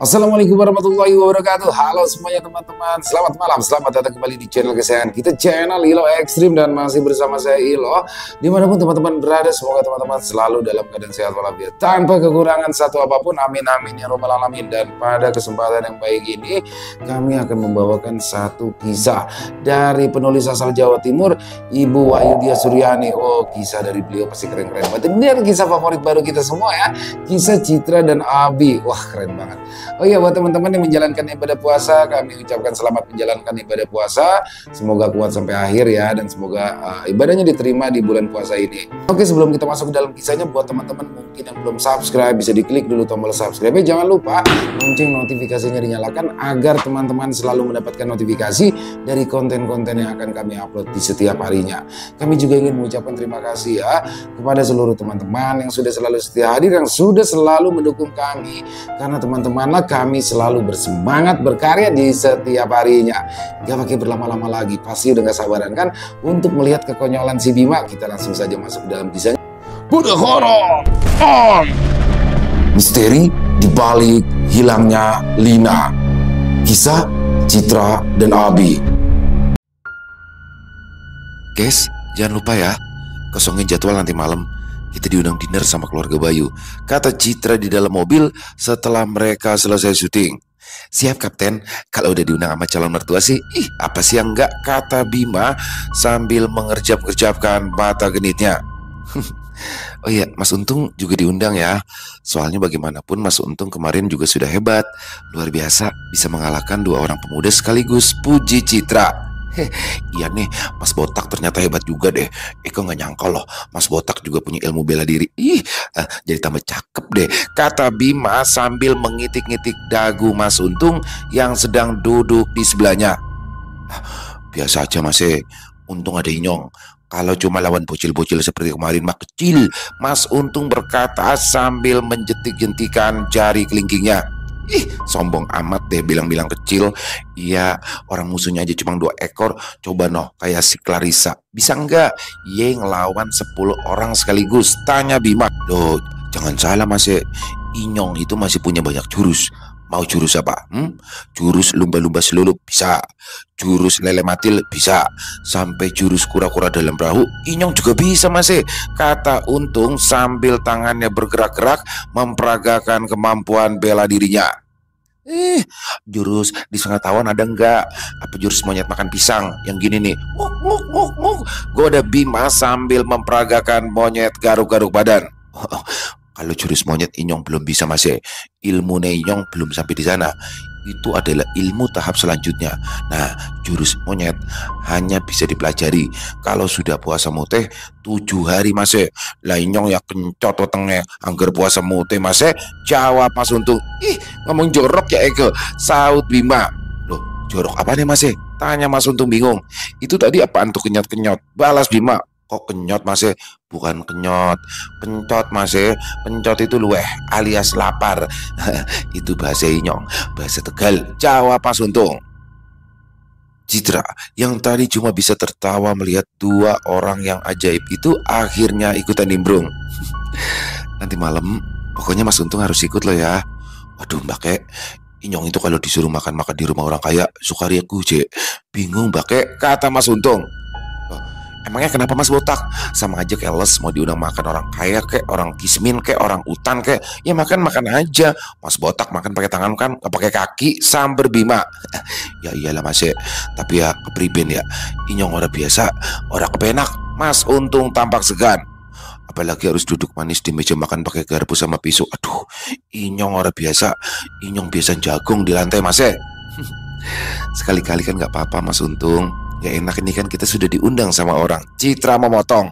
Assalamualaikum warahmatullahi wabarakatuh. Halo semuanya teman-teman. Selamat malam. Selamat datang kembali di channel kesayangan kita, channel Ilo Ekstrim, dan masih bersama saya Ilo. Dimanapun teman-teman berada, semoga teman-teman selalu dalam keadaan sehat walafiat, tanpa kekurangan satu apapun. Amin amin ya robbal alamin. Dan pada kesempatan yang baik ini, kami akan membawakan satu kisah dari penulis asal Jawa Timur, Ibu Wahyu Suryani. Oh, kisah dari beliau pasti keren-keren banget. Ini adalah kisah favorit baru kita semua ya. Kisah Citra dan Abi. Wah, keren banget. Oh iya, buat teman-teman yang menjalankan ibadah puasa, kami ucapkan selamat menjalankan ibadah puasa. Semoga kuat sampai akhir ya, dan semoga ibadahnya diterima di bulan puasa ini. Oke, sebelum kita masuk ke dalam kisahnya, buat teman-teman mungkin yang belum subscribe, bisa diklik dulu tombol subscribe. Jangan lupa lonceng notifikasinya dinyalakan agar teman-teman selalu mendapatkan notifikasi dari konten-konten yang akan kami upload di setiap harinya. Kami juga ingin mengucapkan terima kasih ya kepada seluruh teman-teman yang sudah selalu setia hadir, yang sudah selalu mendukung kami. Karena teman-teman kami selalu bersemangat berkarya di setiap harinya. Gak pakai berlama-lama lagi, pasti udah gak sabaran kan untuk melihat kekonyolan si Bima. Kita langsung saja masuk ke dalam kisahnya. Budak horor on! Misteri di balik hilangnya Lina. Kisah Citra dan Abi. Guys, jangan lupa ya, kosongin jadwal nanti malam. Kita diundang dinner sama keluarga Bayu, kata Citra di dalam mobil setelah mereka selesai syuting. Siap kapten, kalau udah diundang sama calon mertua sih, apa sih yang enggak, kata Bima sambil mengerjap-gerjapkan mata genitnya. Oh iya, Mas Untung juga diundang ya. Soalnya bagaimanapun Mas Untung kemarin juga sudah hebat, luar biasa, bisa mengalahkan dua orang pemuda sekaligus, puji Citra. Iya nih, Mas Botak ternyata hebat juga deh. Eko nggak nyangka loh, Mas Botak juga punya ilmu bela diri. Jadi tambah cakep deh, kata Bima sambil mengitik-ngitik dagu Mas Untung yang sedang duduk di sebelahnya. Biasa aja Mas, untung ada Inyong. Kalau cuma lawan bocil-bocil seperti kemarin mah kecil, Mas Untung berkata sambil menjentik-jentikan jari kelingkingnya. Sombong amat deh bilang-bilang kecil. Iya, orang musuhnya aja cuma 2 ekor. Coba noh, kayak si Clarissa. Bisa enggak? Ye ngelawan 10 orang sekaligus, tanya Bima. Loh, jangan salah Mas, Inyong itu masih punya banyak jurus. Mau jurus apa? Jurus lumba-lumba selulup bisa, jurus lele matil bisa, sampai jurus kura-kura dalam perahu Inyong juga bisa Mas, kata Untung sambil tangannya bergerak-gerak memperagakan kemampuan bela dirinya. Jurus di pengetahuan ada enggak? Apa jurus monyet makan pisang yang gini nih? Goda Bima sambil memperagakan monyet garuk-garuk badan. Kalau jurus monyet Inyong belum bisa Mas, ilmu Inyong belum sampai di sana. Itu adalah ilmu tahap selanjutnya. Nah, jurus monyet hanya bisa dipelajari kalau sudah puasa muteh 7 hari Mas. Lah Inyong ya kencot wetenge angger puasa muteh Mas, jawab Mas Untung. Ngomong jorok ya Eko, saut Bima. Loh, jorok apa nih Mas? Tanya Mas Untung bingung. Itu tadi apaan tuh kenyot-kenyot? Balas Bima. Kok kenyot Mas? Bukan kenyot, pencot Mas. Pencot itu luweh alias lapar. Itu bahasa Inyong, bahasa Tegal, jawab Mas Untung. Citra yang tadi cuma bisa tertawa melihat 2 orang yang ajaib itu akhirnya ikutan nimbrung. Nanti malam pokoknya Mas Untung harus ikut loh ya. Waduh Mbak Kek, Inyong itu kalau disuruh makan-makan di rumah orang kaya suka riaku bingung Mbak Kek, kata Mas Untung. Emangnya kenapa Mas Botak? Sama aja keles mau diundang makan orang kaya kek, orang kismin kek, orang utan kek. Ya makan-makan aja. Mas Botak makan pakai tangan kan, gak pakai kaki, samber Bima. Ya iyalah Mas, tapi ya kepriben ya, Inyong orang biasa, orang kepenak. Mas Untung tampak segan. Apalagi harus duduk manis di meja makan pakai garpu sama pisau. Aduh, Inyong orang biasa, Inyong biasa jagung di lantai Mas. Sekali-kali kan gak apa-apa Mas Untung. Ya enak, ini kan kita sudah diundang sama orang. Citra memotong.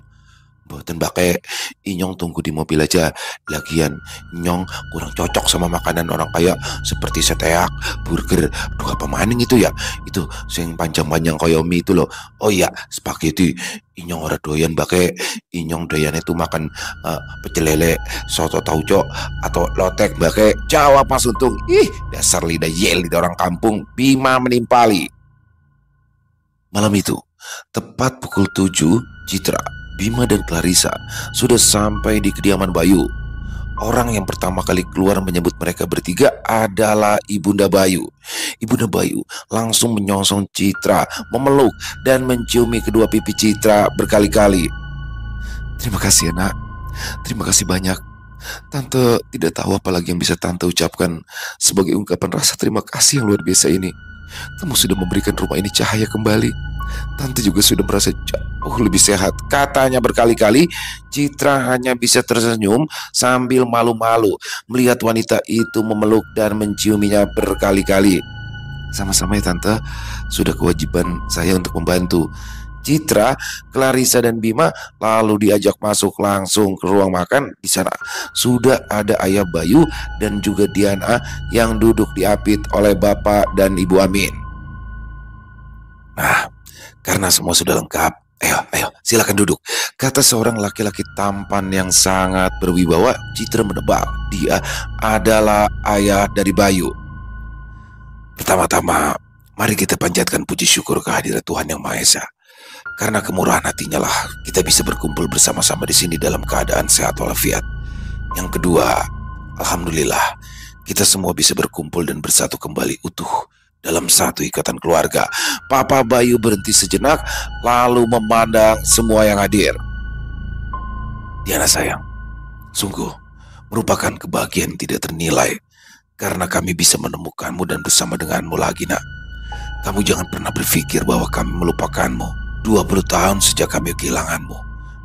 Mboten Mbak, Inyong tunggu di mobil aja. Lagian Inyong kurang cocok sama makanan orang kaya seperti seteak, burger. Duh, apa maning itu ya? Itu sing panjang-panjang kaya mie itu loh. Oh iya, spaghetti. Inyong ora doyan Mbak, Inyong doyan itu makan pecel lele, soto tauco, atau lotek Mbak. Jawab Mas Untung. Dasar lidah yel lidah orang kampung. Bima menimpali. Malam itu, tepat pukul 7, Citra, Bima dan Clarissa sudah sampai di kediaman Bayu. Orang yang pertama kali keluar menyebut mereka bertiga adalah Ibunda Bayu. Ibunda Bayu langsung menyongsong Citra, memeluk dan menciumi kedua pipi Citra berkali-kali. "Terima kasih ya nak, terima kasih banyak. Tante tidak tahu apa lagi yang bisa Tante ucapkan sebagai ungkapan rasa terima kasih yang luar biasa ini. Kamu sudah memberikan rumah ini cahaya kembali. Tante juga sudah merasa jauh lebih sehat," katanya berkali-kali. Citra hanya bisa tersenyum sambil malu-malu melihat wanita itu memeluk dan menciuminya berkali-kali. "Sama-sama ya Tante, sudah kewajiban saya untuk membantu." Citra, Clarissa dan Bima lalu diajak masuk langsung ke ruang makan. Di sana sudah ada Ayah Bayu dan juga Diana yang duduk diapit oleh Bapak dan Ibu Amin. "Nah, karena semua sudah lengkap, ayo, silakan duduk," kata seorang laki-laki tampan yang sangat berwibawa. Citra menebak dia adalah ayah dari Bayu. "Pertama-tama, mari kita panjatkan puji syukur kehadirat Tuhan Yang Maha Esa. Karena kemurahan hatinya lah kita bisa berkumpul bersama-sama di sini dalam keadaan sehat walafiat. Yang kedua, alhamdulillah kita semua bisa berkumpul dan bersatu kembali utuh dalam satu ikatan keluarga." Papa Bayu berhenti sejenak lalu memandang semua yang hadir. "Diana sayang, sungguh merupakan kebahagiaan tidak ternilai karena kami bisa menemukanmu dan bersama denganmu lagi nak. Kamu jangan pernah berpikir bahwa kami melupakanmu. 20 tahun sejak kami kehilanganmu,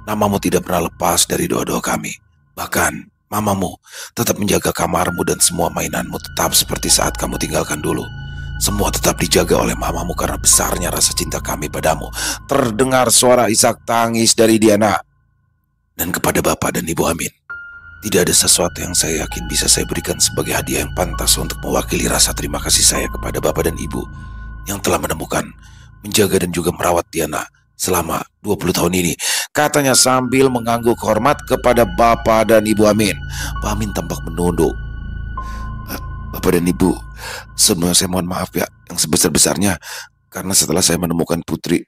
namamu tidak pernah lepas dari doa-doa kami. Bahkan mamamu tetap menjaga kamarmu dan semua mainanmu tetap seperti saat kamu tinggalkan dulu. Semua tetap dijaga oleh mamamu karena besarnya rasa cinta kami padamu." Terdengar suara isak tangis dari Diana. "Dan kepada Bapak dan Ibu Amin, tidak ada sesuatu yang saya yakin bisa saya berikan sebagai hadiah yang pantas untuk mewakili rasa terima kasih saya kepada Bapak dan Ibu yang telah menemukan, menjaga dan juga merawat Diana selama 20 tahun ini," katanya sambil mengangguk hormat kepada Bapak dan Ibu Amin. Pak Amin tampak menunduk. "Bapak dan Ibu, sebelumnya saya mohon maaf ya yang sebesar-besarnya karena setelah saya menemukan putri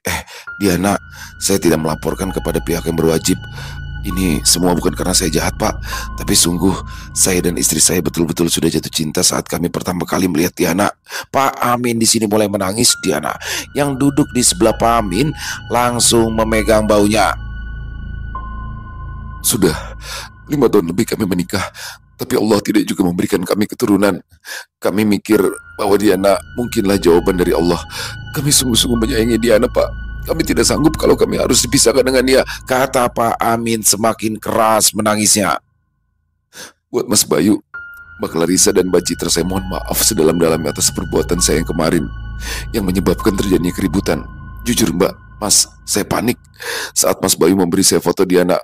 Diana, saya tidak melaporkan kepada pihak yang berwajib. Ini semua bukan karena saya jahat Pak, tapi sungguh saya dan istri saya betul-betul sudah jatuh cinta saat kami pertama kali melihat Diana." Pak Amin di sini mulai menangis. Diana yang duduk di sebelah Pak Amin langsung memegang baunya. "Sudah 5 tahun lebih kami menikah, tapi Allah tidak juga memberikan kami keturunan. Kami mikir bahwa Diana mungkinlah jawaban dari Allah. Kami sungguh-sungguh menyayangi Diana Pak. Kami tidak sanggup kalau kami harus dipisahkan dengan dia," kata Pak Amin semakin keras menangisnya. "Buat Mas Bayu, Mbak Clarissa dan Mbak Citra, saya mohon maaf sedalam-dalamnya atas perbuatan saya yang kemarin yang menyebabkan terjadinya keributan. Jujur Mbak, Mas, saya panik saat Mas Bayu memberi saya foto Diana.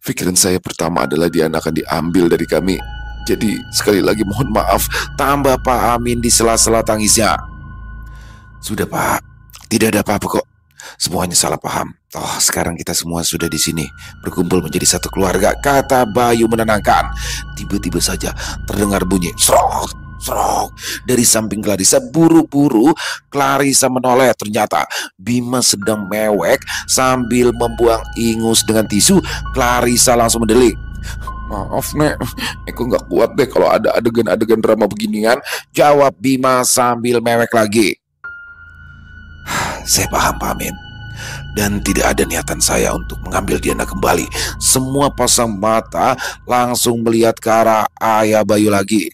Pikiran saya pertama adalah Diana akan diambil dari kami. Jadi sekali lagi mohon maaf," tambah Pak Amin di sela-sela tangisnya. "Sudah Pak, tidak ada apa-apa kok. Semuanya salah paham. Toh sekarang kita semua sudah di sini berkumpul menjadi satu keluarga," kata Bayu menenangkan. Tiba-tiba saja terdengar bunyi serok, serok dari samping Clarissa. Buru-buru Clarissa menoleh. Ternyata Bima sedang mewek sambil membuang ingus dengan tisu. Clarissa langsung mendelik. "Maaf Nek, aku nggak kuat deh kalau ada adegan-adegan drama beginian," jawab Bima sambil mewek lagi. "Saya paham Pak Amin, dan tidak ada niatan saya untuk mengambil Diana kembali." Semua pasang mata langsung melihat ke arah Ayah Bayu lagi.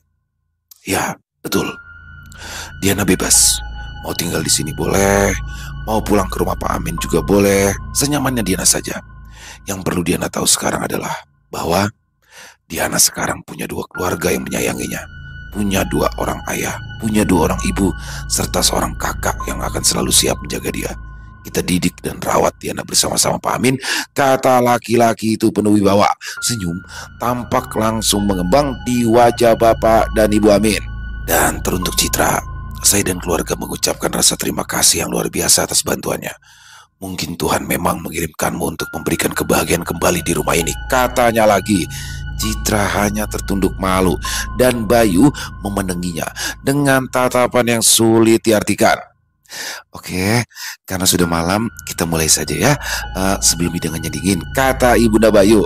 "Ya, betul. Diana bebas. Mau tinggal di sini boleh, mau pulang ke rumah Pak Amin juga boleh. Senyamannya Diana saja. Yang perlu Diana tahu sekarang adalah bahwa Diana sekarang punya 2 keluarga yang menyayanginya. Punya 2 orang ayah, punya 2 orang ibu, serta seorang kakak yang akan selalu siap menjaga dia. Kita didik dan rawat Diana bersama-sama Pak Amin," kata laki-laki itu penuh wibawa. Senyum tampak langsung mengembang di wajah Bapak dan Ibu Amin. "Dan teruntuk Citra, saya dan keluarga mengucapkan rasa terima kasih yang luar biasa atas bantuannya. Mungkin Tuhan memang mengirimkanmu untuk memberikan kebahagiaan kembali di rumah ini," katanya lagi. Citra hanya tertunduk malu dan Bayu memenanginya dengan tatapan yang sulit diartikan. "Oke, karena sudah malam, kita mulai saja ya. Sebelum hidangannya dingin," kata Ibunda Bayu.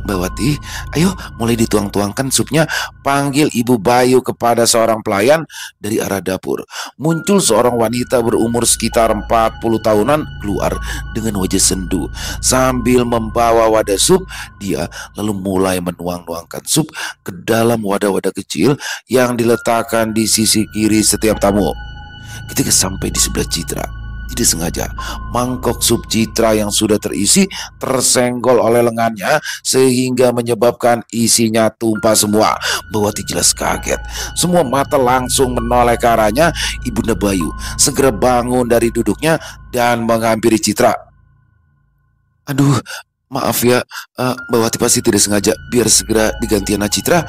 Mbak Wati, ayo mulai dituang-tuangkan supnya. Panggil Ibu Bayu kepada seorang pelayan dari arah dapur. Muncul seorang wanita berumur sekitar 40 tahunan keluar dengan wajah sendu. Sambil membawa wadah sup, dia lalu mulai menuang-nuangkan sup ke dalam wadah-wadah kecil yang diletakkan di sisi kiri setiap tamu. Ketika sampai di sebelah Citra, tidak sengaja mangkok sup Citra yang sudah terisi tersenggol oleh lengannya sehingga menyebabkan isinya tumpah semua. Bawati jelas kaget. Semua mata langsung menoleh ke arahnya. Ibunda Bayu segera bangun dari duduknya dan menghampiri Citra. Aduh, maaf ya, Mbak Wati pasti tidak sengaja. Biar segera diganti anak Citra.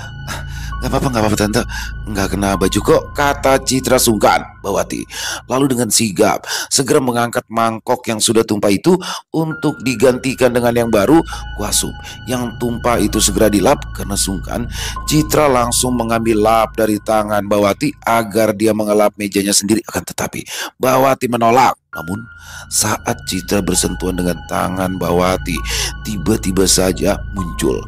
Gak apa-apa tante. Nggak kena baju kok, kata Citra sungkan Mbak Wati. Lalu dengan sigap segera mengangkat mangkok yang sudah tumpah itu untuk digantikan dengan yang baru. Kuah sup yang tumpah itu segera dilap. Karena sungkan, Citra langsung mengambil lap dari tangan Mbak Wati agar dia mengelap mejanya sendiri. Akan tetapi Mbak Wati menolak. Namun saat Citra bersentuhan dengan tangan Mbak Wati, tiba-tiba saja muncul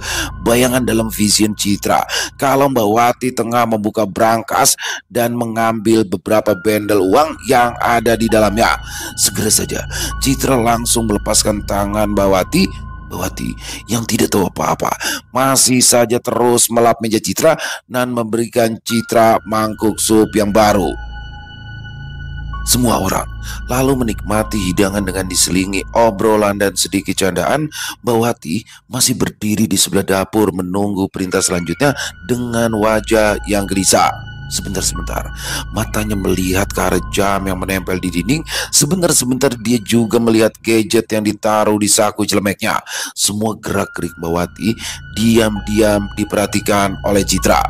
bayangan dalam vision Citra kalau Mbak Wati tengah membuka brankas dan mengambil beberapa bendel uang yang ada di dalamnya. Segera saja Citra langsung melepaskan tangan Mbak Wati. Mbak Wati yang tidak tahu apa-apa masih saja terus melap meja Citra dan memberikan Citra mangkuk sup yang baru. Semua orang lalu menikmati hidangan dengan diselingi obrolan dan sedikit candaan. Mbak Wati masih berdiri di sebelah dapur menunggu perintah selanjutnya dengan wajah yang gelisah. Sebentar-sebentar matanya melihat ke arah jam yang menempel di dinding. Sebentar-sebentar dia juga melihat gadget yang ditaruh di saku celemeknya. Semua gerak-gerik Mbak Wati diam-diam diperhatikan oleh Citra.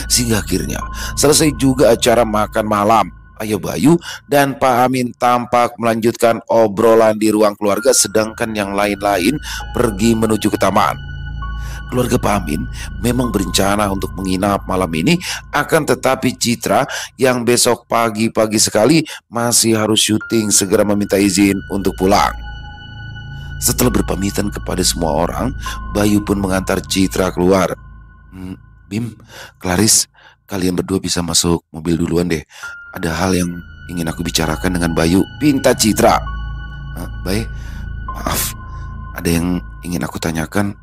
Sehingga akhirnya selesai juga acara makan malam. Ayah Bayu dan Pak Amin tampak melanjutkan obrolan di ruang keluarga, sedangkan yang lain-lain pergi menuju ke taman. Keluarga Pak Amin memang berencana untuk menginap malam ini, akan tetapi Citra yang besok pagi-pagi sekali masih harus syuting segera meminta izin untuk pulang. Setelah berpamitan kepada semua orang, Bayu pun mengantar Citra keluar. Bim, Claris, kalian berdua bisa masuk mobil duluan deh. Ada hal yang ingin aku bicarakan dengan Bayu, pinta Citra. Baik, maaf, ada yang ingin aku tanyakan.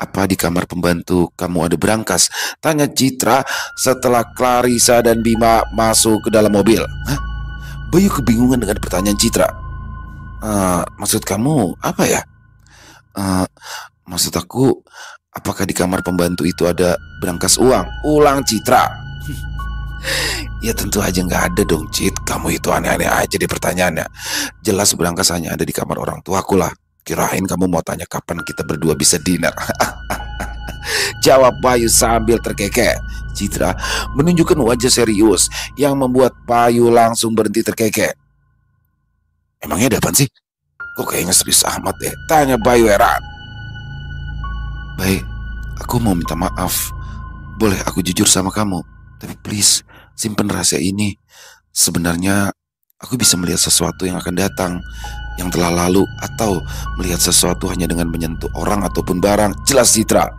Apa di kamar pembantu kamu ada brankas? Tanya Citra setelah Clarissa dan Bima masuk ke dalam mobil. Hah? Bayu kebingungan dengan pertanyaan Citra. Maksud kamu apa ya? Maksud aku, apakah di kamar pembantu itu ada brankas uang? Ulang Citra. Ya tentu aja nggak ada dong, Cit. Kamu itu aneh-aneh aja deh pertanyaannya. Jelas brankas hanya ada di kamar orang tuaku lah. Kirain kamu mau tanya kapan kita berdua bisa dinner. Jawab Bayu sambil terkekeh. Citra menunjukkan wajah serius yang membuat Bayu langsung berhenti terkekeh. Emangnya ada apaan sih? Kok kayaknya serius amat deh? Tanya Bayu heran. Baik, aku mau minta maaf. Boleh aku jujur sama kamu? Tapi please, simpen rahasia ini. Sebenarnya aku bisa melihat sesuatu yang akan datang, yang telah lalu, atau melihat sesuatu hanya dengan menyentuh orang ataupun barang. Jelas Citra.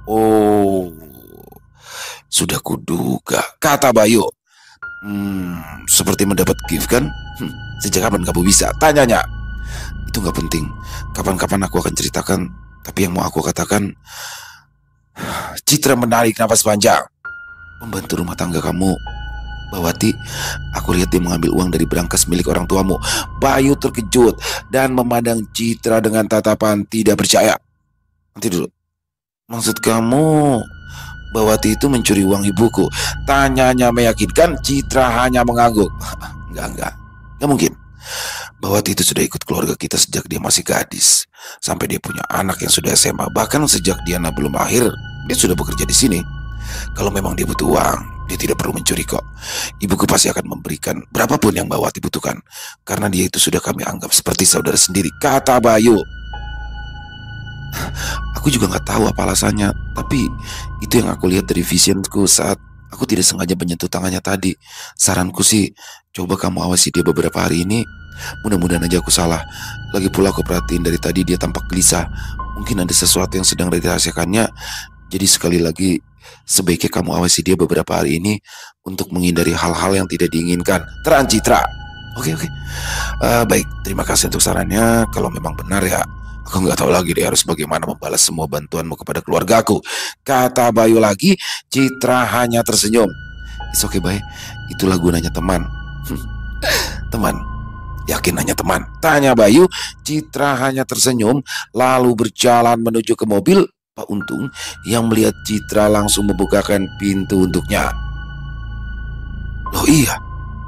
Oh, sudah kuduga, kata Bayu. Seperti mendapat gift kan? Sejak kapan kamu bisa? Tanyanya. Itu gak penting. Kapan-kapan aku akan ceritakan. Tapi yang mau aku katakan, Citra menarik nafas panjang. Pembantu rumah tangga kamu, Mbak Wati, aku lihat dia mengambil uang dari brankas milik orang tuamu. Bayu terkejut dan memandang Citra dengan tatapan tidak percaya. Nanti dulu, maksud kamu Mbak Wati itu mencuri uang ibuku? Tanyanya meyakinkan. Citra hanya mengangguk. Enggak mungkin. Mbak Wati itu sudah ikut keluarga kita sejak dia masih gadis, sampai dia punya anak yang sudah SMA. Bahkan sejak Diana belum lahir, dia sudah bekerja di sini. Kalau memang dia butuh uang, dia tidak perlu mencuri kok. Ibuku pasti akan memberikan berapapun yang Mbak Wati butuhkan, karena dia itu sudah kami anggap seperti saudara sendiri, kata Bayu. Aku juga gak tahu apa alasannya, tapi itu yang aku lihat dari visionku saat aku tidak sengaja menyentuh tangannya tadi. Saranku sih, coba kamu awasi dia beberapa hari ini. Mudah-mudahan aja aku salah. Lagi pula aku perhatiin dari tadi dia tampak gelisah. Mungkin ada sesuatu yang sedang dirahasiakannya. Jadi sekali lagi, sebaiknya kamu awasi dia beberapa hari ini untuk menghindari hal-hal yang tidak diinginkan. Terang Citra. Oke, oke. Baik, terima kasih untuk sarannya. Kalau memang benar ya, aku nggak tahu lagi deh harus bagaimana membalas semua bantuanmu kepada keluargaku. Kata Bayu lagi. Citra hanya tersenyum. It's okay, Bay. Itulah gunanya teman. Teman. Yakin hanya teman? Tanya Bayu. Citra hanya tersenyum lalu berjalan menuju ke mobil. Pak Untung yang melihat Citra langsung membukakan pintu untuknya. Loh iya,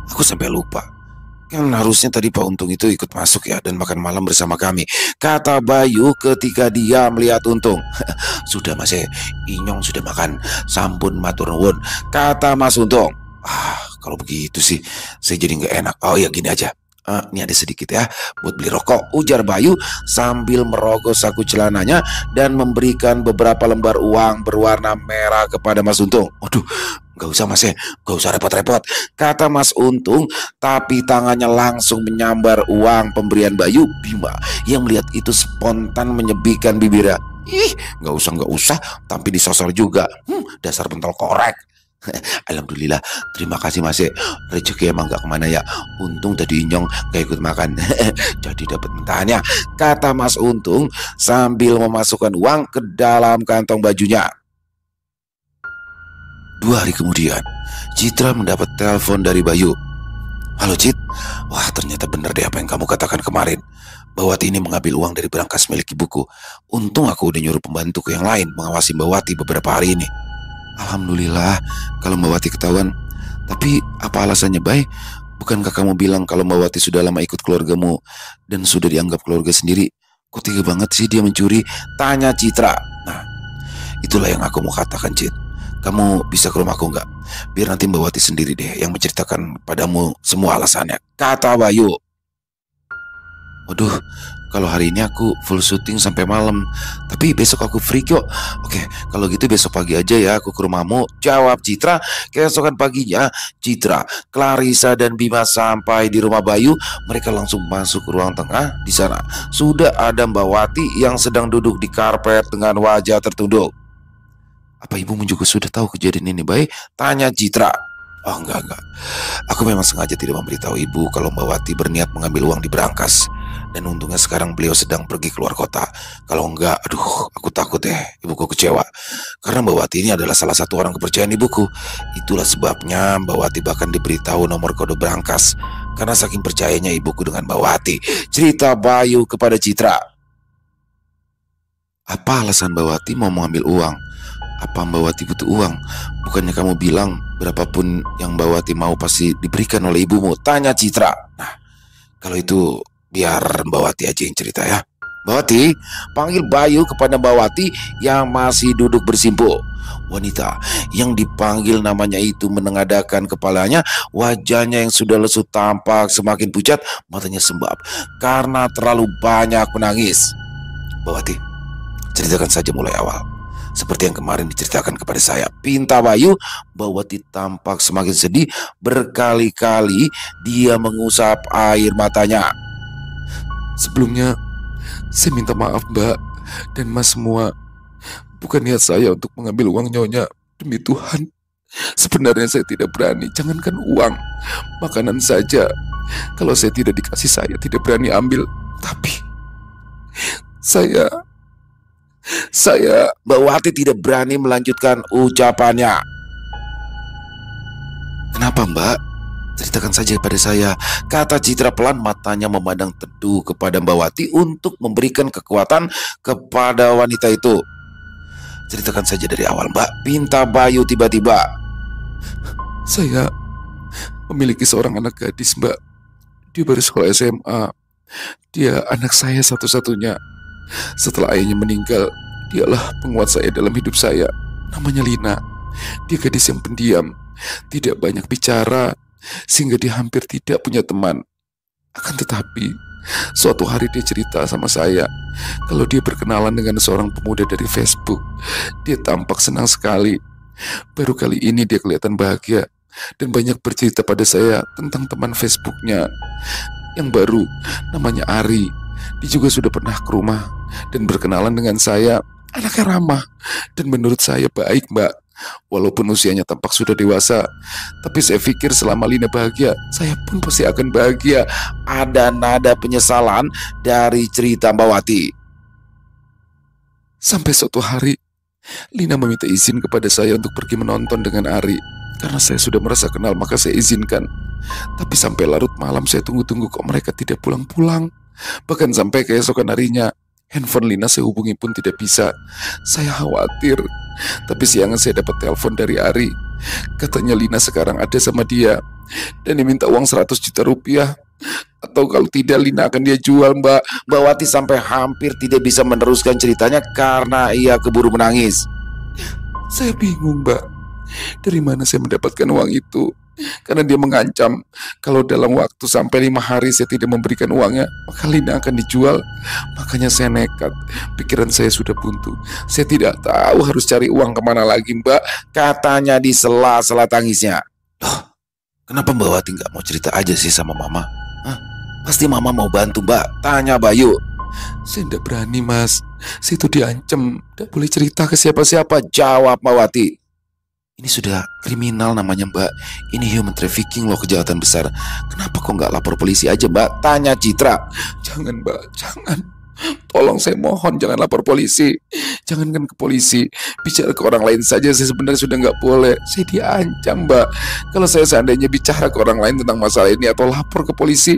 aku sampai lupa. Kan harusnya tadi Pak Untung itu ikut masuk ya dan makan malam bersama kami. Kata Bayu ketika dia melihat Untung. Sudah Mas, Inyong sudah makan. Sampun matur nuwun. Kata Mas Untung. Kalau begitu sih saya jadi nggak enak. Oh ya gini aja. Ini ada sedikit ya buat beli rokok, ujar Bayu sambil merogoh saku celananya dan memberikan beberapa lembar uang berwarna merah kepada Mas Untung. Waduh, gak usah Mas, gak usah repot-repot, kata Mas Untung, tapi tangannya langsung menyambar uang pemberian Bayu. Bima yang melihat itu spontan menyebihkan bibirnya. Ih, gak usah, tapi disosor juga. Dasar pentol korek. Alhamdulillah, terima kasih Mas. Rezeki emang gak kemana ya. Untung tadi Inyong gak ikut makan. Jadi dapat mentahannya, kata Mas Untung sambil memasukkan uang ke dalam kantong bajunya. 2 hari kemudian, Citra mendapat telepon dari Bayu. Halo Cit, wah ternyata benar deh apa yang kamu katakan kemarin. Mbak ini mengambil uang dari berangkas milik ibuku. Untung aku udah nyuruh pembantuku yang lain mengawasi Mbak beberapa hari ini. Alhamdulillah kalau Mbak ketahuan. Tapi apa alasannya, Bay? Bukankah kamu bilang kalau Mbak sudah lama ikut keluargamu dan sudah dianggap keluarga sendiri? Kok tega banget sih dia mencuri? Tanya Citra. Nah, itulah yang aku mau katakan, Cit. Kamu bisa ke rumahku nggak? Biar nanti Mbak sendiri deh yang menceritakan padamu semua alasannya, kata Bayu. Waduh, kalau hari ini aku full syuting sampai malam, tapi besok aku free kok. Oke, kalau gitu besok pagi aja ya aku ke rumahmu, jawab Citra. Keesokan paginya, Citra, Clarissa dan Bima sampai di rumah Bayu. Mereka langsung masuk ke ruang tengah. Di sana sudah ada Mbak Wati yang sedang duduk di karpet dengan wajah tertunduk. Apa ibumu juga sudah tahu kejadian ini, Bay? Tanya Citra. Oh enggak. Aku memang sengaja tidak memberitahu ibu kalau Mbak Wati berniat mengambil uang di berangkas. Dan untungnya sekarang beliau sedang pergi keluar kota. Kalau enggak, aduh, aku takut ibuku kecewa. Karena Mbak Wati ini adalah salah satu orang kepercayaan ibuku. Itulah sebabnya Mbak Wati bahkan diberitahu nomor kode berangkas. Karena saking percayanya ibuku dengan Mbak Wati. Cerita Bayu kepada Citra. Apa alasan Mbak Wati mau mengambil uang? Apa Mbak Wati butuh uang? Bukannya kamu bilang berapapun yang Mbak Wati mau pasti diberikan oleh ibumu? Tanya Citra. Nah, kalau itu biar Mbak Wati aja yang cerita ya. Mbak Wati, panggil Bayu kepada Mbak Wati yang masih duduk bersimpuh. Wanita yang dipanggil namanya itu menengadahkan kepalanya. Wajahnya yang sudah lesu tampak semakin pucat. Matanya sembab karena terlalu banyak menangis. Mbak Wati, ceritakan saja mulai awal, seperti yang kemarin diceritakan kepada saya, pinta Bayu. Mbak Wati tampak semakin sedih. Berkali-kali dia mengusap air matanya. Sebelumnya saya minta maaf Mbak dan Mas semua. Bukan niat saya untuk mengambil uang Nyonya. Demi Tuhan, sebenarnya saya tidak berani. Jangankan uang, makanan saja, kalau saya tidak dikasih saya tidak berani ambil. Tapi saya Mbak Wati tidak berani melanjutkan ucapannya. Kenapa Mbak? Ceritakan saja pada saya, kata Citra pelan, matanya memandang teduh kepada Mbak Wati untuk memberikan kekuatan kepada wanita itu. Ceritakan saja dari awal Mbak, pinta Bayu tiba-tiba. Saya memiliki seorang anak gadis Mbak. Dia baru sekolah SMA. Dia anak saya satu-satunya. Setelah ayahnya meninggal, dialah penguat saya dalam hidup saya. Namanya Lina. Dia gadis yang pendiam, tidak banyak bicara, sehingga dia hampir tidak punya teman. Akan tetapi, suatu hari dia cerita sama saya kalau dia berkenalan dengan seorang pemuda dari Facebook. Dia tampak senang sekali. Baru kali ini dia kelihatan bahagia dan banyak bercerita pada saya tentang teman Facebooknya yang baru, namanya Ari. Dia juga sudah pernah ke rumah dan berkenalan dengan saya. Anaknya ramah dan menurut saya baik, Mbak. Walaupun usianya tampak sudah dewasa, tapi saya pikir selama Lina bahagia, saya pun pasti akan bahagia. Ada nada penyesalan dari cerita Mbak Wati. Sampai suatu hari, Lina meminta izin kepada saya untuk pergi menonton dengan Ari. Karena saya sudah merasa kenal, maka saya izinkan. Tapi sampai larut malam saya tunggu-tunggu kok mereka tidak pulang-pulang. Bahkan sampai keesokan harinya, handphone Lina saya hubungi pun tidak bisa. Saya khawatir. Tapi siangan saya dapat telepon dari Ari. Katanya Lina sekarang ada sama dia dan dia minta uang 100 juta rupiah. Atau kalau tidak Lina akan dia jual, Mbak. Mbak Wati sampai hampir tidak bisa meneruskan ceritanya karena ia keburu menangis. Saya bingung, Mbak. Dari mana saya mendapatkan uang itu? Karena dia mengancam kalau dalam waktu sampai 5 hari saya tidak memberikan uangnya, maka Lina akan dijual. Makanya saya nekat. Pikiran saya sudah buntu. Saya tidak tahu harus cari uang kemana lagi, Mbak. Katanya di sela-sela tangisnya. Loh, kenapa Mbak Wati nggak mau cerita aja sih sama Mama? Hah? Pasti Mama mau bantu, Mbak. Tanya Bayu. Saya tidak berani, Mas. Saya itu diancam. Tidak boleh cerita ke siapa-siapa. Jawab Mbak Wati. Ini sudah kriminal namanya, Mbak. Ini human trafficking loh, kejahatan besar. Kenapa kok nggak lapor polisi aja, Mbak? Tanya Citra. Jangan, Mbak, jangan. Tolong saya mohon jangan lapor polisi. Jangankan ke polisi, bicara ke orang lain saja saya sebenarnya sudah nggak boleh. Saya diancam, Mbak. Kalau saya seandainya bicara ke orang lain tentang masalah ini atau lapor ke polisi,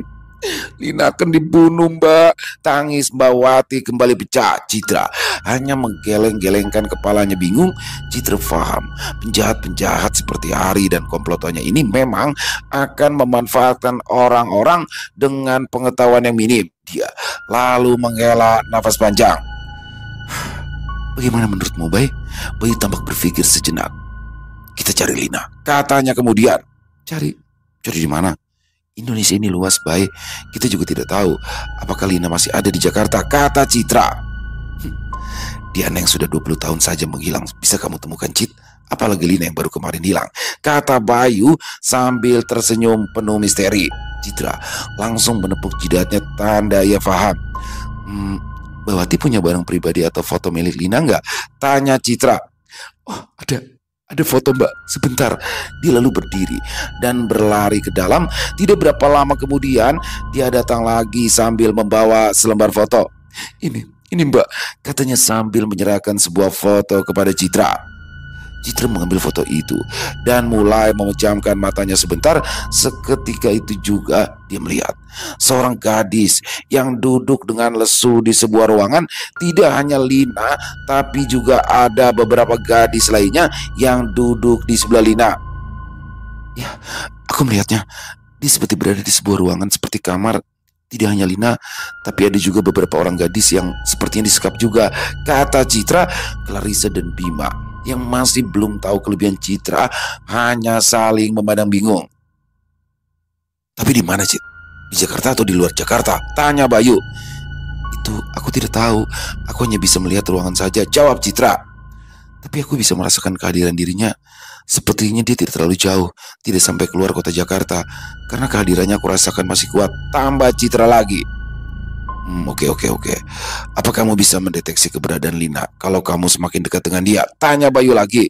Lina akan dibunuh, Mbak. Tangis Mbak Wati kembali pecah. Citra hanya menggeleng-gelengkan kepalanya bingung. Citra faham penjahat-penjahat seperti Ari dan komplotannya ini memang akan memanfaatkan orang-orang dengan pengetahuan yang minim. Dia lalu menghela nafas panjang. Bagaimana menurutmu, Bay? Bayu tampak berpikir sejenak. Kita cari Lina, katanya kemudian. Cari di mana? Indonesia ini luas, Bay. Kita juga tidak tahu apakah Lina masih ada di Jakarta, kata Citra. Diana yang sudah 20 tahun saja menghilang bisa kamu temukan, Cit. Apalagi Lina yang baru kemarin hilang, kata Bayu sambil tersenyum penuh misteri. Citra langsung menepuk jidatnya tanda ia paham. Mbak Wati punya barang pribadi atau foto milik Lina nggak? Tanya Citra. Oh, ada foto, Mbak. Sebentar. Dia lalu berdiri dan berlari ke dalam. Tidak berapa lama kemudian dia datang lagi sambil membawa selembar foto. Ini Mbak, katanya sambil menyerahkan sebuah foto kepada Citra. Citra mengambil foto itu dan mulai memejamkan matanya sebentar. Seketika itu juga dia melihat seorang gadis yang duduk dengan lesu di sebuah ruangan. Tidak hanya Lina, tapi juga ada beberapa gadis lainnya yang duduk di sebelah Lina. Ya, aku melihatnya. Dia seperti berada di sebuah ruangan seperti kamar. Tidak hanya Lina, tapi ada juga beberapa orang gadis yang sepertinya disekap juga, kata Citra. Clarissa dan Bima yang masih belum tahu kelebihan Citra hanya saling memandang bingung. Tapi di mana, Cit? Di Jakarta atau di luar Jakarta? Tanya Bayu. Itu aku tidak tahu. Aku hanya bisa melihat ruangan saja, jawab Citra. Tapi aku bisa merasakan kehadiran dirinya. Sepertinya dia tidak terlalu jauh, tidak sampai keluar kota Jakarta. Karena kehadirannya aku rasakan masih kuat, tambah Citra lagi. Oke. Apa kamu bisa mendeteksi keberadaan Lina kalau kamu semakin dekat dengan dia? Tanya Bayu lagi.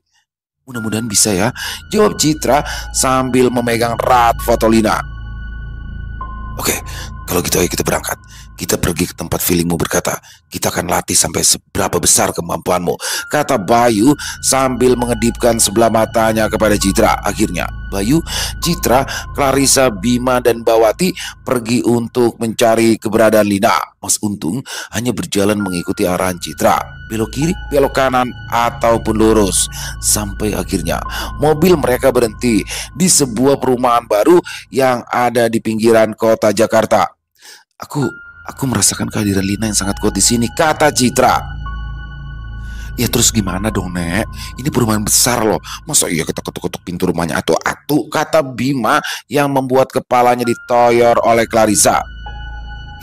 Mudah-mudahan bisa ya, jawab Citra sambil memegang erat foto Lina. Oke, kalau gitu ayo kita berangkat. Kita pergi ke tempat feelingmu berkata. Kita akan latih sampai seberapa besar kemampuanmu, kata Bayu sambil mengedipkan sebelah matanya kepada Citra. Akhirnya Bayu, Citra, Clarissa, Bima, dan Bawati pergi untuk mencari keberadaan Lina. Mas Untung hanya berjalan mengikuti arahan Citra, belok kiri, belok kanan, ataupun lurus. Sampai akhirnya mobil mereka berhenti di sebuah perumahan baru yang ada di pinggiran kota Jakarta. Aku merasakan kehadiran Lina yang sangat kuat di sini, kata Citra. Ya terus gimana dong, Nek? Ini perumahan besar loh. Masa iya kita ketuk-ketuk pintu rumahnya atu-atu, kata Bima yang membuat kepalanya ditoyor oleh Clarissa.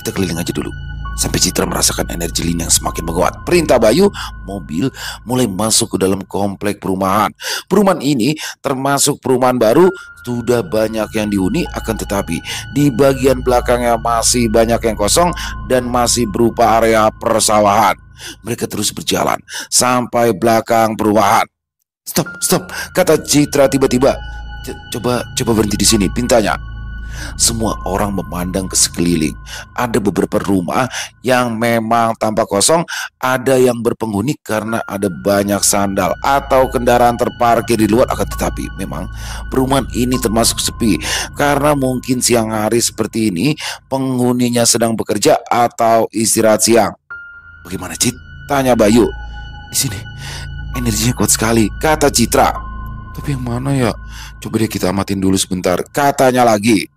Kita keliling aja dulu. Sampai Citra merasakan energi Lin yang semakin menguat. Perintah Bayu, mobil mulai masuk ke dalam komplek perumahan. Perumahan ini termasuk perumahan baru, sudah banyak yang dihuni, akan tetapi di bagian belakangnya masih banyak yang kosong dan masih berupa area persawahan. Mereka terus berjalan sampai belakang perumahan. Stop, kata Citra tiba-tiba. Coba berhenti di sini, pintanya. Semua orang memandang ke sekeliling. Ada beberapa rumah yang memang tampak kosong, ada yang berpenghuni karena ada banyak sandal atau kendaraan terparkir di luar. Akan tetapi memang perumahan ini termasuk sepi karena mungkin siang hari seperti ini penghuninya sedang bekerja atau istirahat siang. Bagaimana, Cit? Tanya Bayu. Di sini energinya kuat sekali, kata Citra. Tapi yang mana ya? Coba deh kita amatin dulu sebentar, katanya lagi.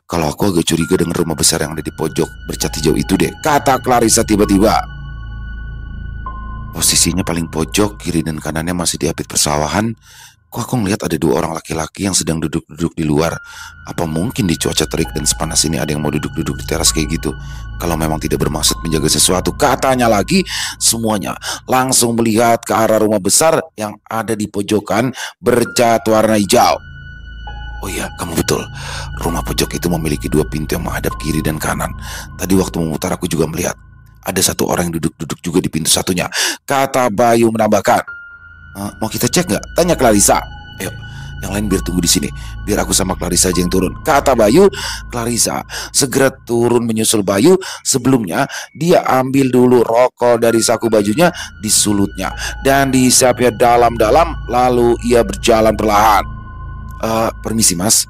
Kalau aku agak curiga dengan rumah besar yang ada di pojok bercat hijau itu deh, kata Clarissa tiba-tiba. Posisinya paling pojok, kiri dan kanannya masih diapit persawahan. Kok aku ngeliat ada dua orang laki-laki yang sedang duduk-duduk di luar. Apa mungkin di cuaca terik dan sepanas ini ada yang mau duduk-duduk di teras kayak gitu? Kalau memang tidak bermaksud menjaga sesuatu, katanya lagi. Semuanya langsung melihat ke arah rumah besar yang ada di pojokan bercat warna hijau. Oh iya, kamu betul. Rumah pojok itu memiliki dua pintu yang menghadap kiri dan kanan. Tadi waktu memutar aku juga melihat ada satu orang yang duduk-duduk juga di pintu satunya, kata Bayu menambahkan. Mau kita cek nggak? Tanya Clarissa. Ayo, yang lain biar tunggu di sini. Biar aku sama Clarissa aja yang turun, kata Bayu. Clarissa segera turun menyusul Bayu. Sebelumnya dia ambil dulu rokok dari saku bajunya, disulutnya dan dihisapnya dalam-dalam. Lalu ia berjalan perlahan. Permisi mas,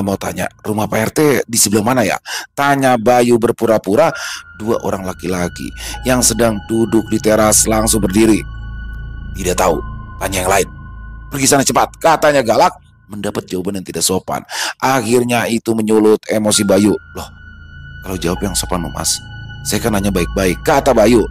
mau tanya, rumah Pak RT di sebelah mana ya? Tanya Bayu berpura-pura. Dua orang laki-laki yang sedang duduk di teras langsung berdiri. Tidak tahu, tanya yang lain. Pergi sana cepat, katanya galak. Mendapat jawaban yang tidak sopan. Akhirnya itu menyulut emosi Bayu. Loh, kalau jawab yang sopan mas, saya kan nanya baik-baik, kata Bayu.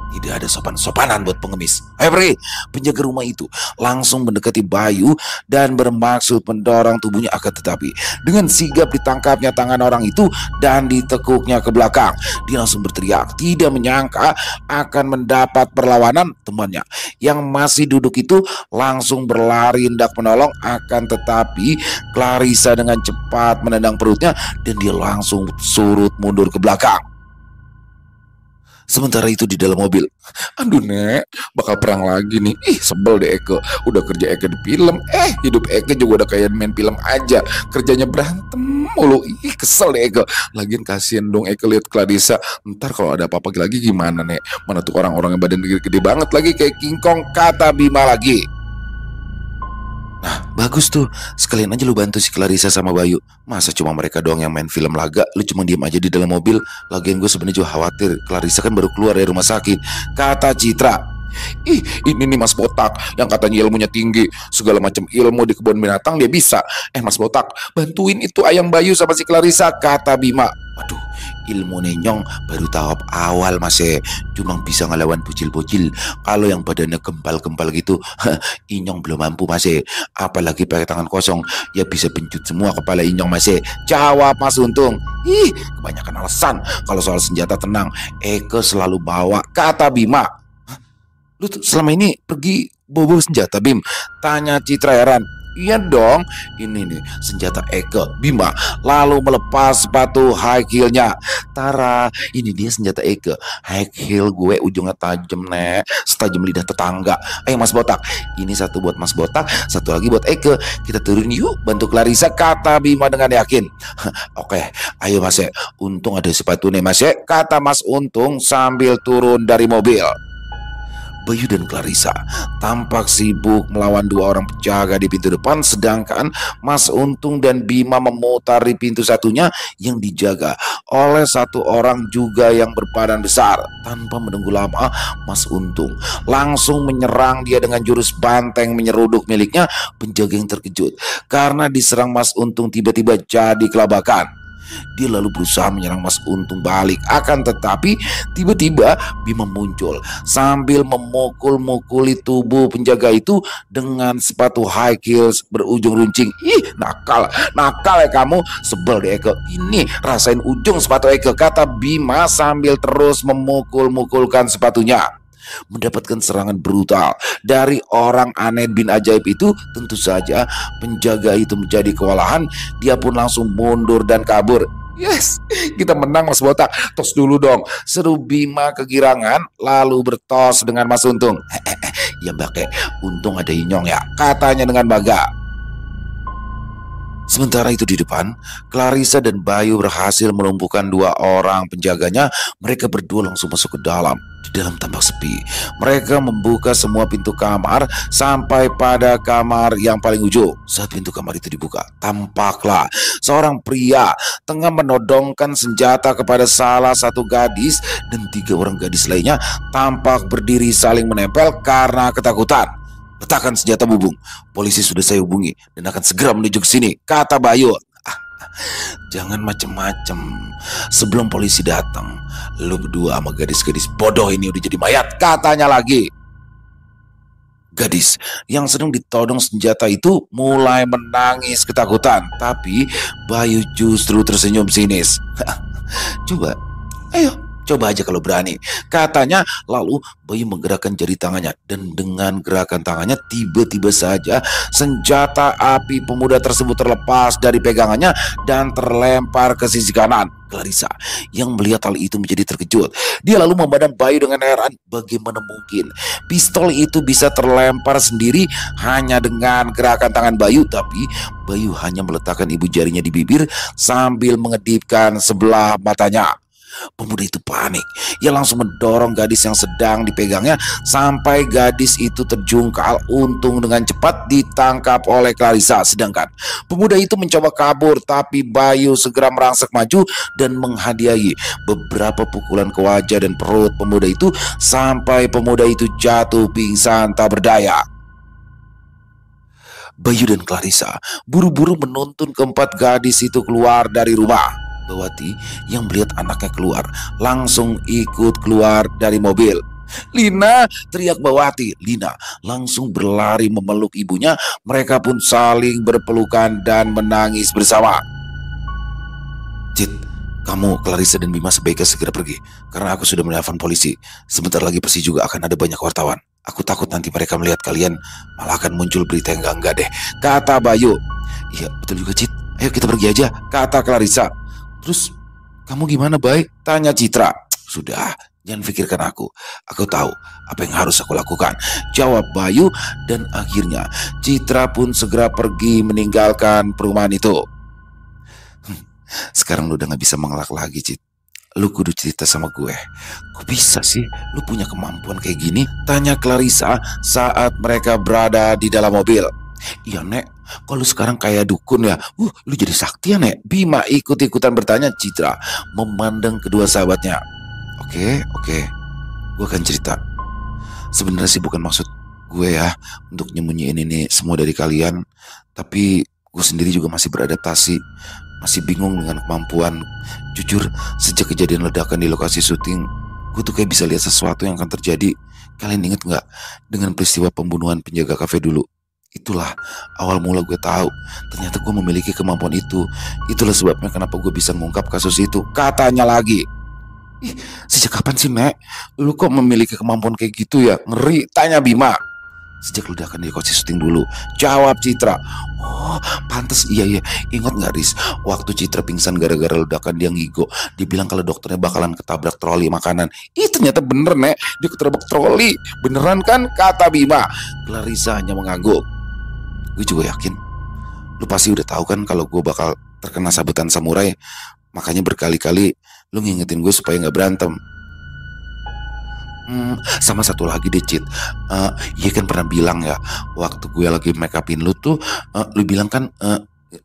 Tidak ada sopan-sopanan buat pengemis. Ayo pergi. Penjaga rumah itu langsung mendekati Bayu dan bermaksud mendorong tubuhnya, akan tetapi dengan sigap ditangkapnya tangan orang itu dan ditekuknya ke belakang. Dia langsung berteriak, tidak menyangka akan mendapat perlawanan. Temannya yang masih duduk itu langsung berlari hendak menolong, akan tetapi Clarissa dengan cepat menendang perutnya dan dia langsung surut mundur ke belakang. Sementara itu di dalam mobil, aduh nek, bakal perang lagi nih. Sebel deh Eke. Udah kerja Eke di film, hidup Eke juga udah kayak main film aja. Kerjanya berantem mulu. Kesel deh Eke. Lagian kasihan dong Eke lihat Clarissa. Ntar kalau ada apa-apa lagi gimana nek? Mana tuh orang-orang yang badan gede-gede banget lagi kayak King Kong, kata Bima lagi. Nah, bagus tuh. Sekalian aja lu bantu si Clarissa sama Bayu. Masa cuma mereka doang yang main film laga, lu cuma diem aja di dalam mobil. Lagian gue sebenarnya juga khawatir. Clarissa kan baru keluar dari rumah sakit, kata Citra. Ini nih Mas Botak yang katanya ilmunya tinggi, segala macam ilmu di kebun binatang dia bisa. Mas Botak, bantuin itu ayam Bayu sama si Clarissa, kata Bima. Waduh, ilmu nenyong baru tahap awal mas cuma bisa ngelawan bocil-bocil. Kalau yang badannya gempal-gempal gitu, Inyong belum mampu mas apalagi pakai tangan kosong, ya bisa pencut semua kepala Inyong mas jawab Mas Untung. Kebanyakan alasan. Kalau soal senjata tenang, Eke selalu bawa, kata Bima. Lu tuh selama ini pergi bawa senjata Bim? Tanya Citra heran. Iya dong, ini nih senjata Eke, Bima lalu melepas sepatu high heelnya. Tara, ini dia senjata Eke. High heel gue ujungnya tajam nek, setajam lidah tetangga. Mas Botak, ini satu buat Mas Botak, satu lagi buat Eke. Kita turun yuk, bantu Clarissa, kata Bima dengan yakin. Oke, ayo Mas Untung ada sepatu nih Mas kata Mas Untung sambil turun dari mobil. Bayu dan Clarissa tampak sibuk melawan dua orang penjaga di pintu depan, sedangkan Mas Untung dan Bima memutar di pintu satunya yang dijaga oleh satu orang juga yang berbadan besar. Tanpa menunggu lama, Mas Untung langsung menyerang dia dengan jurus banteng menyeruduk miliknya. Penjaga yang terkejut karena diserang Mas Untung tiba-tiba jadi kelabakan. Dia lalu berusaha menyerang Mas Untung balik. Akan tetapi tiba-tiba Bima muncul sambil memukul-mukuli tubuh penjaga itu dengan sepatu high heels berujung runcing. Ih, nakal ya kamu. Sebel deh Eke. Ini rasain ujung sepatu Eke, kata Bima sambil terus memukul-mukulkan sepatunya. Mendapatkan serangan brutal dari orang aneh bin ajaib itu, tentu saja penjaga itu menjadi kewalahan. Dia pun langsung mundur dan kabur. Yes, kita menang Mas Botak. Tos dulu dong, seru Bima kegirangan lalu bertos dengan Mas Untung. Ya Mbak, untung ada Inyong ya, katanya dengan bangga. Sementara itu di depan, Clarissa dan Bayu berhasil melumpuhkan 2 orang penjaganya. Mereka berdua langsung masuk ke dalam. Di dalam tampak sepi. Mereka membuka semua pintu kamar sampai pada kamar yang paling ujung. Saat pintu kamar itu dibuka, tampaklah seorang pria tengah menodongkan senjata kepada salah satu gadis, dan 3 orang gadis lainnya tampak berdiri saling menempel karena ketakutan. Letakkan senjata Bubung. Polisi sudah saya hubungi dan akan segera menuju ke sini, kata Bayu. Jangan macem-macem. Sebelum polisi datang, lu berdua sama gadis-gadis bodoh ini udah jadi mayat, katanya lagi. Gadis yang sedang ditodong senjata itu mulai menangis ketakutan, tapi Bayu justru tersenyum sinis. Coba, ayo. Coba aja kalau berani, katanya. Lalu Bayu menggerakkan jari tangannya, dan dengan gerakan tangannya tiba-tiba saja senjata api pemuda tersebut terlepas dari pegangannya dan terlempar ke sisi kanan. Clarissa yang melihat hal itu menjadi terkejut. Dia lalu memandang Bayu dengan heran. Bagaimana mungkin pistol itu bisa terlempar sendiri hanya dengan gerakan tangan Bayu? Tapi Bayu hanya meletakkan ibu jarinya di bibir sambil mengedipkan sebelah matanya. Pemuda itu panik. Ia langsung mendorong gadis yang sedang dipegangnya sampai gadis itu terjungkal. Untung dengan cepat ditangkap oleh Clarissa. Sedangkan pemuda itu mencoba kabur, tapi Bayu segera merangsek maju dan menghadiahi beberapa pukulan ke wajah dan perut pemuda itu sampai pemuda itu jatuh pingsan tak berdaya. Bayu dan Clarissa buru-buru menuntun keempat gadis itu keluar dari rumah. Bawati yang melihat anaknya keluar langsung ikut keluar dari mobil. Lina, teriak Bawati. Lina langsung berlari memeluk ibunya. Mereka pun saling berpelukan dan menangis bersama. Cit, kamu, Clarissa dan Bima sebaiknya segera pergi, karena aku sudah menelpon polisi. Sebentar lagi pasti juga akan ada banyak wartawan. Aku takut nanti mereka melihat kalian malah akan muncul berita yang enggak deh, kata Bayu. Iya betul juga Cit, ayo kita pergi aja, kata Clarissa. Terus kamu gimana, Bay? Tanya Citra. Sudah, jangan pikirkan aku. Aku tahu apa yang harus aku lakukan, jawab Bayu. Dan akhirnya Citra pun segera pergi meninggalkan perumahan itu. Sekarang lu udah gak bisa mengelak lagi, Cit. Lu kudu cerita sama gue. Kok bisa sih lu punya kemampuan kayak gini? Tanya Clarissa saat mereka berada di dalam mobil. Iya Nek, kalau sekarang kayak dukun ya. Lu jadi sakti ya Nek? Bima ikut-ikutan bertanya. Citra memandang kedua sahabatnya. Oke, gue akan cerita. Sebenarnya sih bukan maksud gue ya untuk nyembunyiin ini semua dari kalian, tapi gue sendiri juga masih beradaptasi, masih bingung dengan kemampuan. Jujur, sejak kejadian ledakan di lokasi syuting, gue tuh kayak bisa lihat sesuatu yang akan terjadi. Kalian inget gak dengan peristiwa pembunuhan penjaga kafe dulu? Itulah awal mula gue tahu ternyata gue memiliki kemampuan itu. Itulah sebabnya kenapa gue bisa mengungkap kasus itu, katanya lagi. Ih, sejak kapan sih Nek lu kok memiliki kemampuan kayak gitu ya? Ngeri, tanya Bima. Sejak ledakan di lokasi syuting dulu, jawab Citra. Oh pantes, iya ingat gak Riz, waktu Citra pingsan gara-gara ledakan dia ngigo. Dia bilang kalau dokternya bakalan ketabrak troli makanan. Ih ternyata bener Nek, dia ketabrak troli. Beneran kan, kata Bima. Clarissa hanya mengangguk. Gue juga yakin lu pasti udah tahu kan kalau gue bakal terkena sabetan samurai. Makanya berkali-kali lu ngingetin gue supaya gak berantem. Sama satu lagi deh Cit, iya kan pernah bilang ya waktu gue lagi make upin lu tuh, lu bilang kan,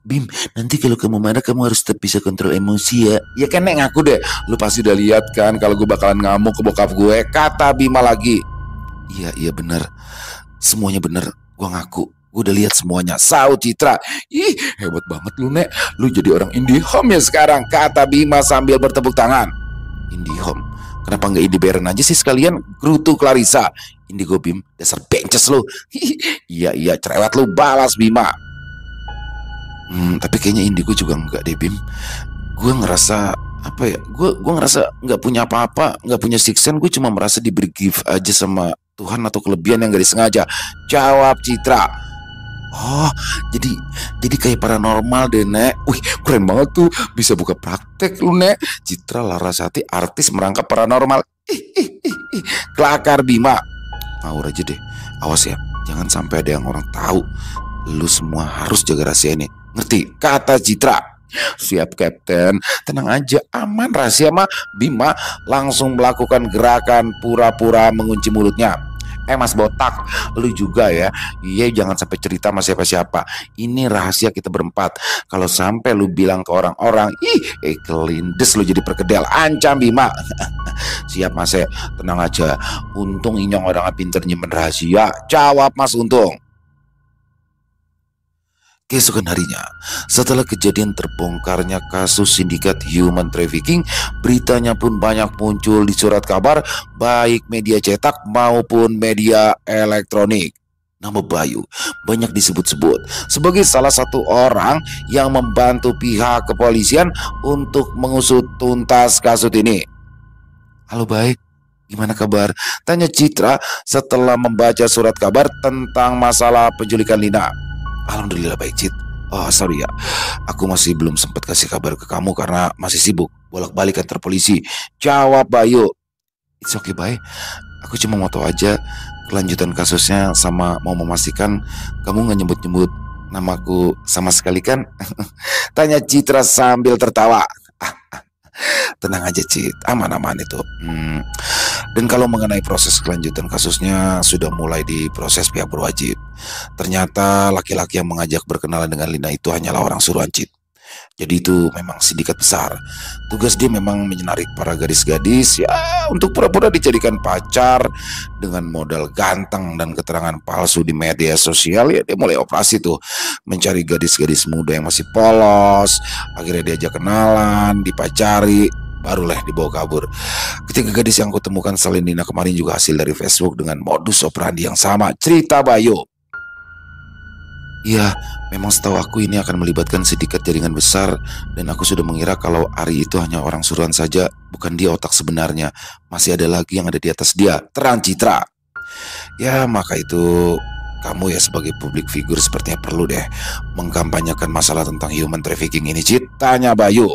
Bim, nanti kalau kamu marah kamu harus tetap bisa kontrol emosi ya. Ya kan Nek, ngaku deh, lu pasti udah lihat kan kalau gue bakalan ngamuk ke bokap gue, kata Bima lagi. Iya bener, semuanya bener, gue ngaku. Gue udah lihat semuanya, saut Citra. Ih, hebat banget lu, Nek. Lu jadi orang IndiHome ya sekarang, kata Bima sambil bertepuk tangan. IndiHome? Kenapa nggak Indiberen aja sih sekalian? Gerutu Clarissa. Indigo Bim, dasar bences lu. Iya, cerewet lu, balas Bima. Tapi kayaknya Indigo juga enggak deh, Bim. Gue ngerasa apa ya? Gue ngerasa nggak punya apa-apa, nggak punya siksen. Gue cuma merasa diberi gift aja sama Tuhan atau kelebihan yang gak disengaja. Jawab Citra. Oh, jadi kayak paranormal deh, Nek. Wih, keren banget tuh. Bisa buka praktek lu, Nek. Citra Larasati, artis merangkap paranormal. Kelakar Bima. Ngawur aja deh. Awas ya, jangan sampai ada yang orang tahu. Lu semua harus jaga rahasia ini. Ngerti? Kata Citra. Siap, Kapten. Tenang aja, aman rahasia mah. Bima langsung melakukan gerakan pura-pura mengunci mulutnya. Mas Botak, lu juga ya. Iya, jangan sampai cerita sama siapa-siapa. Ini rahasia kita berempat. Kalau sampai lu bilang ke orang-orang, kelindes lu jadi perkedel. Ancam Bima. Siap Mas, tenang aja. Untung Inyong orangnya pinter nyimpen rahasia. Jawab Mas Untung. Keesokan harinya, setelah kejadian terbongkarnya kasus sindikat human trafficking, beritanya pun banyak muncul di surat kabar, baik media cetak maupun media elektronik. Nama Bayu banyak disebut-sebut sebagai salah satu orang yang membantu pihak kepolisian untuk mengusut tuntas kasus ini. Halo baik, gimana kabar? Tanya Citra setelah membaca surat kabar tentang masalah penculikan Lina. Alhamdulillah baik, Cit. Oh sorry ya, aku masih belum sempat kasih kabar ke kamu karena masih sibuk bolak-balik kantor polisi. Jawab Bayu. It's okay baik. Aku cuma mau tahu aja kelanjutan kasusnya sama mau memastikan kamu nggak nyebut-nyebut namaku sama sekali kan? Tanya Citra sambil tertawa. Tenang aja Cit, aman-aman itu. Dan kalau mengenai proses kelanjutan kasusnya sudah mulai diproses pihak berwajib. Ternyata laki-laki yang mengajak berkenalan dengan Lina itu hanyalah orang suruhan Cit. Jadi itu memang sindikat besar. Tugas dia memang menarik para gadis-gadis ya untuk pura-pura dijadikan pacar. Dengan modal ganteng dan keterangan palsu di media sosial, ya dia mulai operasi tuh, mencari gadis-gadis muda yang masih polos. Akhirnya diajak kenalan, dipacari, barulah dibawa kabur. Ketiga gadis yang aku temukan selain Nina kemarin juga hasil dari Facebook dengan modus operandi yang sama. Cerita Bayu. Iya, memang setahu aku ini akan melibatkan sindikat jaringan besar. Dan aku sudah mengira kalau Ari itu hanya orang suruhan saja, bukan dia otak sebenarnya. Masih ada lagi yang ada di atas dia. Terang Citra. Ya maka itu kamu ya sebagai publik figur sepertinya perlu deh mengkampanyekan masalah tentang human trafficking ini, Cit. Tanya Bayu.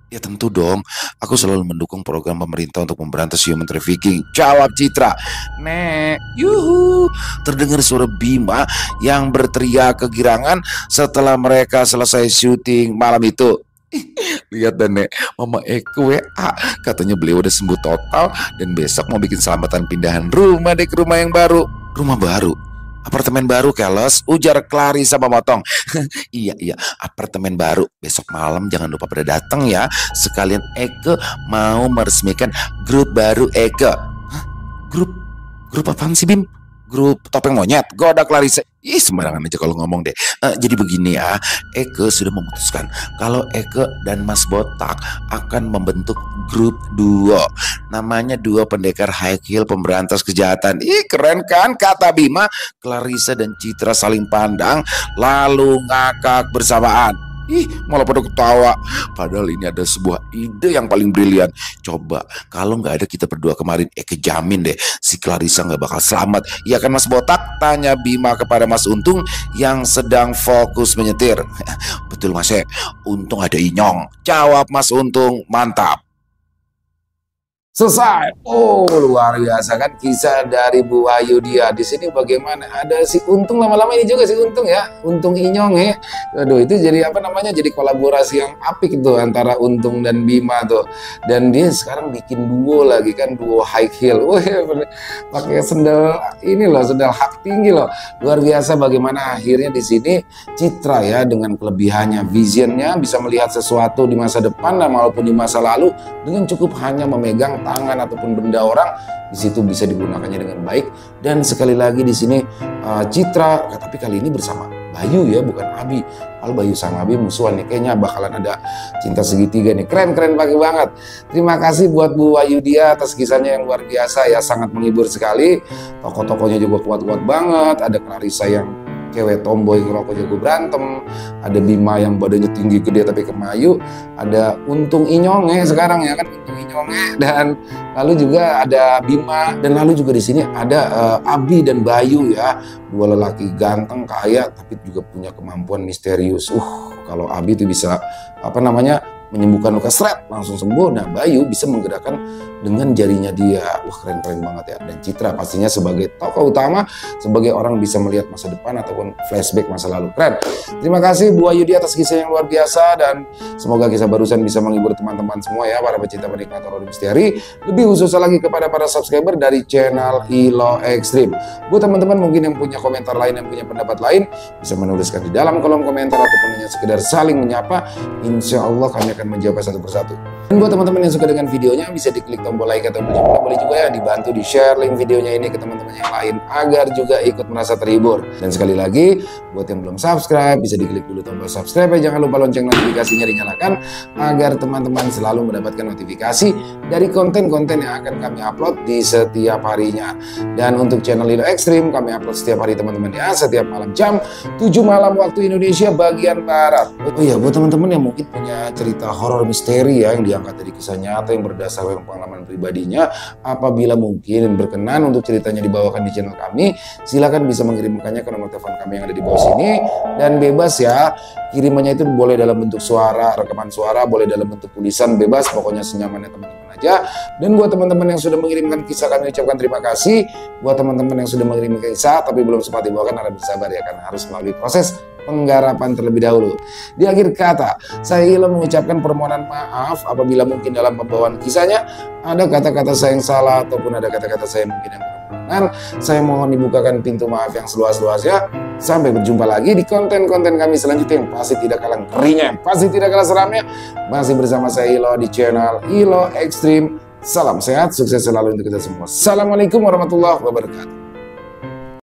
Ya tentu dong, aku selalu mendukung program pemerintah untuk memberantas human trafficking. Jawab Citra. Nek, yuhu. Terdengar suara Bima yang berteriak kegirangan setelah mereka selesai syuting malam itu. Lihat dan Nek, Mama Eko WA, katanya beliau udah sembuh total dan besok mau bikin selamatan pindahan rumah deh ke rumah yang baru. Rumah baru? Apartemen baru keles, ujar Clarissa memotong. Iya, apartemen baru. Besok malam jangan lupa pada datang ya. Sekalian Eke mau meresmikan grup baru Eke. Hah? Grup apaan sih Bim? Grup topeng monyet, goda Clarissa. Ih sembarangan aja kalau ngomong deh. Jadi begini ya, Eke sudah memutuskan kalau Eke dan Mas Botak akan membentuk grup duo. Namanya Duo Pendekar High Heel Pemberantas Kejahatan. Ih keren kan, kata Bima. Clarissa dan Citra saling pandang lalu ngakak bersamaan. Ih malah pada ketawa. Padahal ini ada sebuah ide yang paling brilian. Coba kalau nggak ada kita berdua kemarin, Eke jamin deh si Clarissa nggak bakal selamat. Iya kan Mas Botak? Tanya Bima kepada Mas Untung yang sedang fokus menyetir. Betul Mas, untung ada Inyong. Jawab Mas Untung. Mantap. Selesai. Oh luar biasa kan kisah dari Bu Ayu dia. Di sini bagaimana? Ada si Untung, lama-lama ini juga si Untung ya, Untung Inyong ya. Aduh itu jadi apa namanya? Jadi kolaborasi yang apik tuh antara Untung dan Bima tuh. Dan dia sekarang bikin duo lagi kan, duo high heel. Wah pakai sendal ini loh, sendal hak tinggi loh. Luar biasa bagaimana akhirnya di sini Citra ya dengan kelebihannya, visionnya bisa melihat sesuatu di masa depan dan maupun di masa lalu dengan cukup hanya memegang tangan ataupun benda orang. Di situ bisa digunakannya dengan baik. Dan sekali lagi di sini Citra, tapi kali ini bersama Bayu ya, bukan Abi. Kalau Bayu sama Abi musuhan nih, kayaknya bakalan ada cinta segitiga nih. Keren pagi banget. Terima kasih buat Bu Bayu dia atas kisahnya yang luar biasa ya, sangat menghibur sekali. Tokoh-tokohnya juga kuat-kuat banget. Ada Clarissa yang cewek tomboy ngerokok jago berantem, ada Bima yang badannya tinggi gede tapi kemayu, ada Untung Inyonge sekarang ya kan, Untung Inyonge, dan lalu juga ada Bima, dan lalu juga di sini ada Abi dan Bayu ya, dua lelaki ganteng kaya tapi juga punya kemampuan misterius. Kalau Abi itu bisa menyembuhkan luka seret langsung sembuh. Nah, Bayu bisa menggerakkan dengan jarinya dia. Keren banget ya. Dan Citra pastinya sebagai tokoh utama, sebagai orang bisa melihat masa depan ataupun flashback masa lalu. Keren. Terima kasih Bu Ayu atas kisah yang luar biasa, dan semoga kisah barusan bisa menghibur teman-teman semua ya, para pecinta penikmat horor misteri. Lebih khususnya lagi kepada para subscriber dari channel ILO Extreme. Buat teman-teman mungkin yang punya komentar lain, yang punya pendapat lain, bisa menuliskan di dalam kolom komentar ataupun hanya sekedar saling menyapa. Insya Allah kami akan menjawab satu persatu. Dan buat teman-teman yang suka dengan videonya, bisa diklik tombol like atau boleh juga ya dibantu di share link videonya ini ke teman-teman yang lain agar juga ikut merasa terhibur. Dan sekali lagi, buat yang belum subscribe, bisa diklik dulu tombol subscribe ya, jangan lupa lonceng notifikasinya dinyalakan agar teman-teman selalu mendapatkan notifikasi dari konten-konten yang akan kami upload di setiap harinya. Dan untuk channel ILO Extreme, kami upload setiap hari teman-teman ya, setiap malam jam 7 malam waktu Indonesia bagian Barat. Oh iya, buat teman-teman yang mungkin punya cerita horor misteri ya, yang diangkat dari kisah nyata yang berdasarkan pengalaman pribadinya, apabila mungkin berkenan untuk ceritanya dibawakan di channel kami, silakan bisa mengirimkannya ke nomor telepon kami yang ada di bawah sini, dan bebas ya, kirimannya itu boleh dalam bentuk suara, rekaman suara, boleh dalam bentuk tulisan, bebas, pokoknya senyamannya teman-teman aja. Dan buat teman-teman yang sudah mengirimkan kisah, kami ucapkan terima kasih. Buat teman-teman yang sudah mengirimkan kisah tapi belum sempat dibawakan, harap bersabar ya, karena harus melalui proses penggarapan terlebih dahulu. Di akhir kata, saya ILO mengucapkan permohonan maaf apabila mungkin dalam pembawaan kisahnya ada kata-kata saya yang salah ataupun ada kata-kata saya mungkin yang berkenan. Saya mohon dibukakan pintu maaf yang seluas-luasnya. Sampai berjumpa lagi di konten-konten kami selanjutnya yang pasti tidak kalah ngerinya, pasti tidak kalah seramnya. Masih bersama saya ILO di channel ILO Extreme. Salam sehat, sukses selalu untuk kita semua. Assalamualaikum warahmatullahi wabarakatuh.